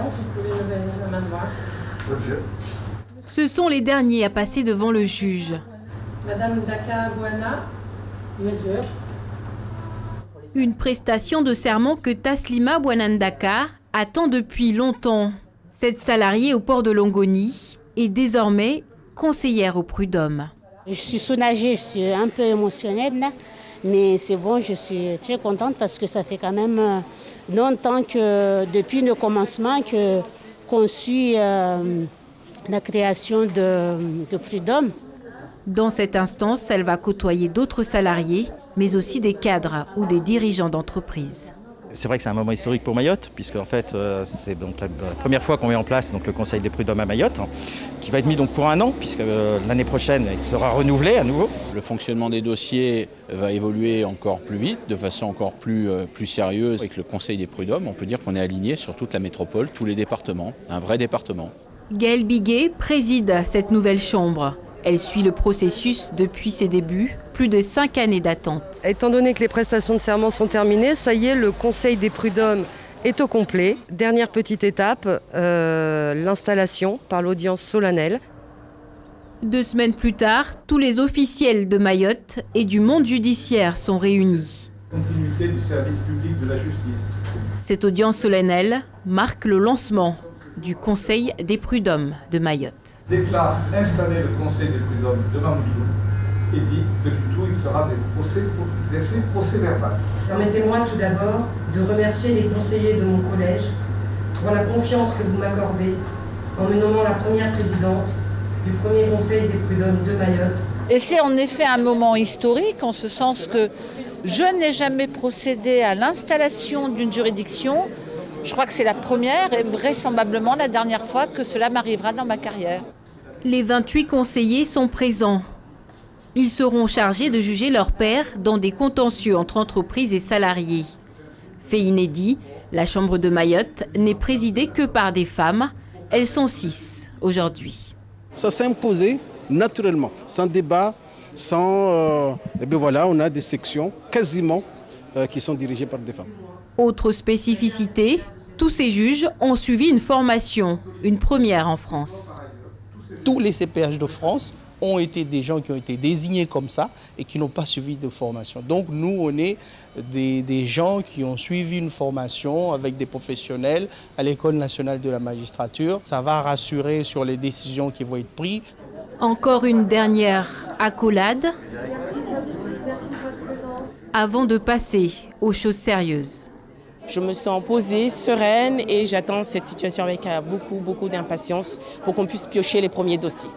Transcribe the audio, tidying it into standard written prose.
si vous pouvez lever la main droite. Ce sont les derniers à passer devant le juge. Madame Daka Bouana. Une prestation de serment que Taslima Bouanandaka attend depuis longtemps. Cette salariée au port de Longoni est désormais conseillère au prud'homme. Je suis soulagée, je suis un peu émotionnelle, mais c'est bon, je suis très contente parce que ça fait quand même longtemps que, depuis le commencement, qu'on suit la création de prud'homme. Dans cette instance, elle va côtoyer d'autres salariés, mais aussi des cadres ou des dirigeants d'entreprise. C'est vrai que c'est un moment historique pour Mayotte, puisque en fait, c'est donc la première fois qu'on met en place donc, le Conseil des prud'hommes à Mayotte, qui va être mis donc, pour un an, puisque l'année prochaine, il sera renouvelé à nouveau. Le fonctionnement des dossiers va évoluer encore plus vite, de façon encore plus sérieuse. Avec le Conseil des prud'hommes, on peut dire qu'on est aligné sur toute la métropole, tous les départements, un vrai département. Gaëlle Biguet préside cette nouvelle chambre. Elle suit le processus depuis ses débuts, plus de 5 années d'attente. Étant donné que les prestations de serment sont terminées, ça y est, le Conseil des prud'hommes est au complet. Dernière petite étape, l'installation par l'audience solennelle. 2 semaines plus tard, tous les officiels de Mayotte et du monde judiciaire sont réunis. Continuité du service public de la justice. Cette audience solennelle marque le lancement du Conseil des prud'hommes de Mayotte. Déclare installer le Conseil des prud'hommes de Mamoudzou et dit que du tout il sera des procès verbal. Permettez-moi tout d'abord de remercier les conseillers de mon collège pour la confiance que vous m'accordez en me nommant la première présidente du premier Conseil des prud'hommes de Mayotte. Et c'est en effet un moment historique en ce sens que je n'ai jamais procédé à l'installation d'une juridiction. Je crois que c'est la première et vraisemblablement la dernière fois que cela m'arrivera dans ma carrière. Les 28 conseillers sont présents. Ils seront chargés de juger leurs pairs dans des contentieux entre entreprises et salariés. Fait inédit, la Chambre de Mayotte n'est présidée que par des femmes. Elles sont 6 aujourd'hui. Ça s'est imposé naturellement, sans débat, sans... et bien voilà, on a des sections quasiment qui sont dirigées par des femmes. Autre spécificité, tous ces juges ont suivi une formation, une première en France. Tous les CPH de France ont été des gens qui ont été désignés comme ça et qui n'ont pas suivi de formation. Donc nous, on est des gens qui ont suivi une formation avec des professionnels à l'École nationale de la magistrature. Ça va rassurer sur les décisions qui vont être prises. Encore une dernière accolade avant de passer aux choses sérieuses. Je me sens posée, sereine et j'attends cette situation avec beaucoup d'impatience pour qu'on puisse piocher les premiers dossiers.